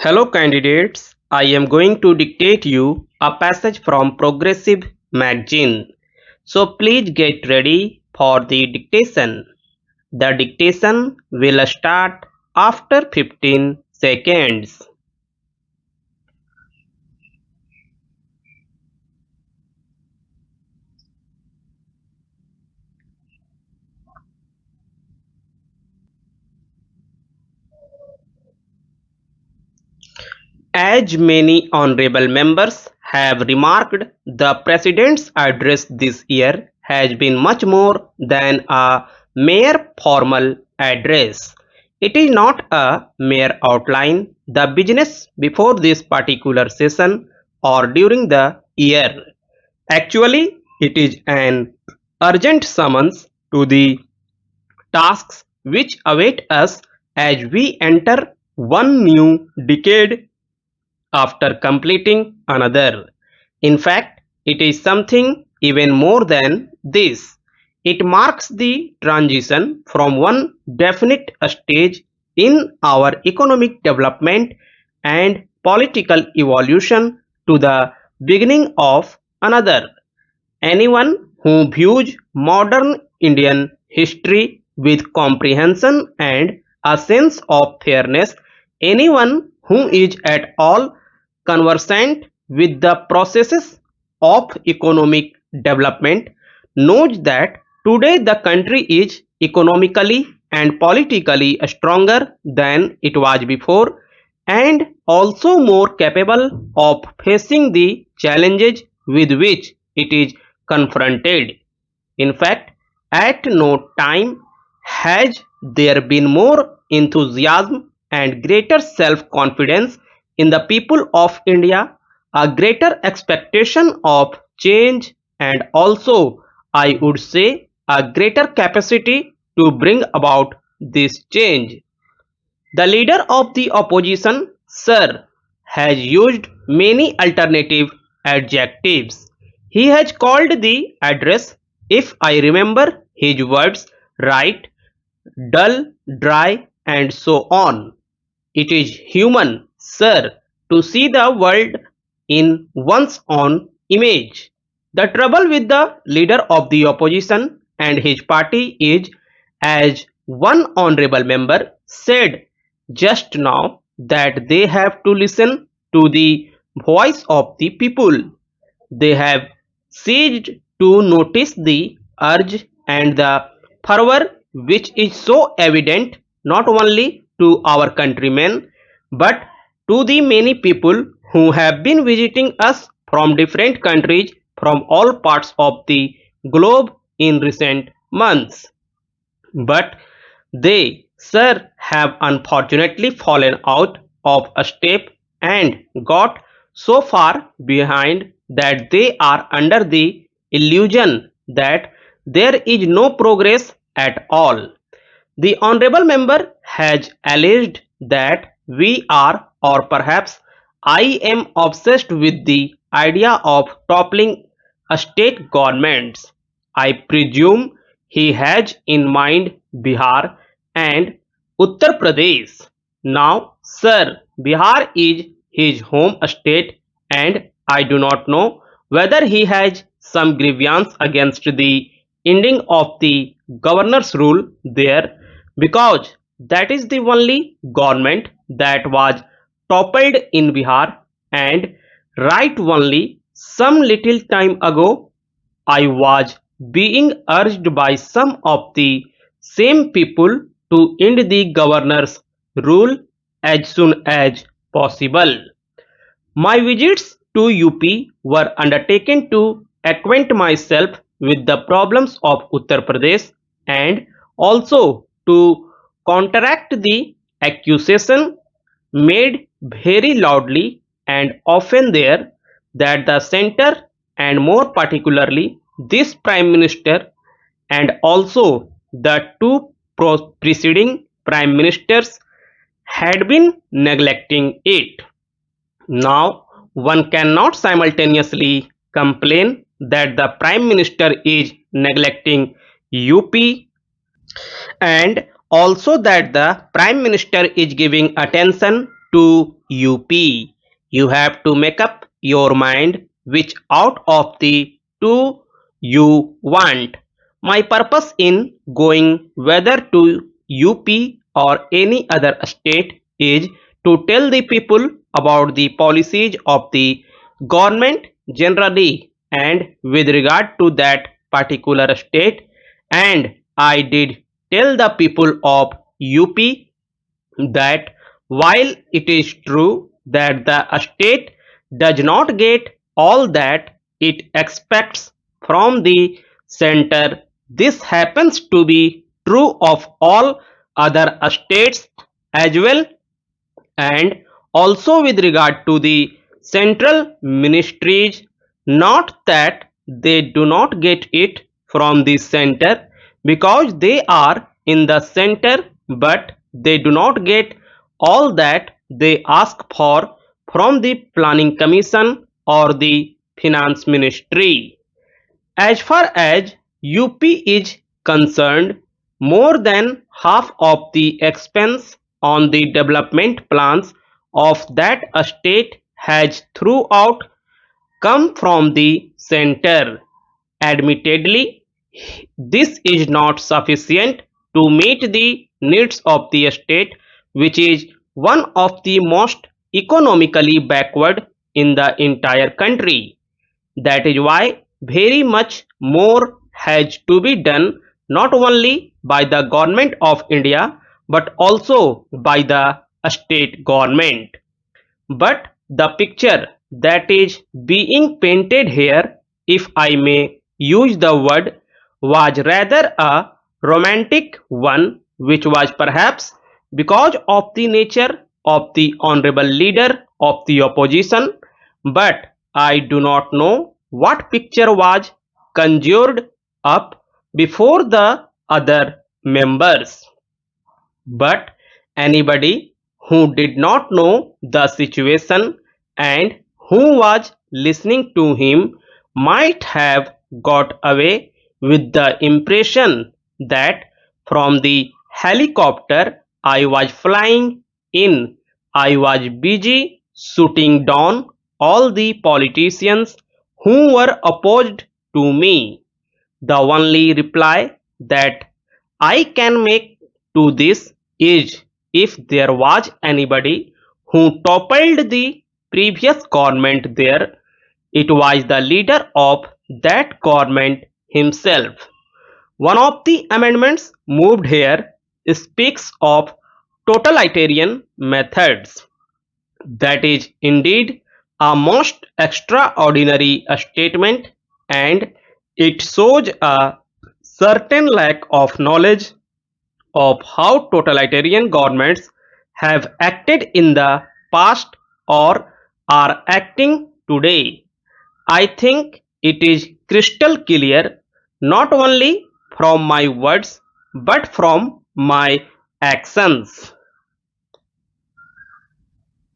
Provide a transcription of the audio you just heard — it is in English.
Hello candidates, I am going to dictate you a passage from Progressive magazine. So please get ready for the dictation. The dictation will start after 15 seconds. As many honorable members have remarked, the President's address this year has been much more than a mere formal address. It is not a mere outline, the business before this particular session or during the year. Actually, it is an urgent summons to the tasks which await us as we enter one new decade after completing another. In fact, it is something even more than this. It marks the transition from one definite stage in our economic development and political evolution to the beginning of another. Anyone who views modern Indian history with comprehension and a sense of fairness, anyone who is at all conversant with the processes of economic development knows that today the country is economically and politically stronger than it was before and also more capable of facing the challenges with which it is confronted. In fact, at no time has there been more enthusiasm and greater self confidence in the people of India, a greater expectation of change, and also, I would say, a greater capacity to bring about this change. The leader of the opposition, Sir, has used many alternative adjectives. He has called the address, if I remember his words right, dull, dry, and so on. It is human, sir, to see the world in one's own image. The trouble with the leader of the opposition and his party is, as one honorable member said just now, that they have to listen to the voice of the people. They have ceased to notice the urge and the fervor which is so evident not only to our countrymen but to the many people who have been visiting us from different countries from all parts of the globe in recent months. But they, sir, have unfortunately fallen out of a step and got so far behind that they are under the illusion that there is no progress at all. The honorable member has alleged that we are, or perhaps I am, obsessed with the idea of toppling a state governments. I presume he has in mind Bihar and Uttar Pradesh. Now, sir, Bihar is his home state, and I do not know whether he has some grievance against the ending of the governor's rule there, because that is the only government that was toppled in Bihar, and right only some little time ago I was being urged by some of the same people to end the governor's rule as soon as possible. My visits to UP were undertaken to acquaint myself with the problems of Uttar Pradesh and also to counteract the accusation made very loudly and often there that the center, and more particularly this Prime Minister and also the two preceding Prime Ministers, had been neglecting it. Now, one cannot simultaneously complain that the Prime Minister is neglecting UP and also that the Prime Minister is giving attention to UP. You have to make up your mind which out of the two you want. My purpose in going whether to UP or any other state is to tell the people about the policies of the government generally and with regard to that particular state, and I did tell the people of UP that while it is true that the state does not get all that it expects from the center, this happens to be true of all other states as well, and also with regard to the central ministries, not that they do not get it from the center because they are in the center, but they do not get all that they ask for from the planning commission or the finance ministry. As far as UP is concerned, more than half of the expense on the development plans of that state has throughout come from the center. Admittedly, this is not sufficient to meet the needs of the state, which is one of the most economically backward in the entire country. That is why very much more has to be done, not only by the government of India but also by the state government. But the picture that is being painted here, if I may use the word, was rather a romantic one, which was perhaps because of the nature of the honorable leader of the opposition. But I do not know what picture was conjured up before the other members. But anybody who did not know the situation and who was listening to him might have got away with the impression that from the helicopter I was flying in, I was busy shooting down all the politicians who were opposed to me. The only reply that I can make to this is, if there was anybody who toppled the previous government there, it was the leader of that government himself. One of the amendments moved here speaks of totalitarian methods. That is indeed a most extraordinary statement, and it shows a certain lack of knowledge of how totalitarian governments have acted in the past or are acting today. I think it is crystal clear, not only from my words but from my actions.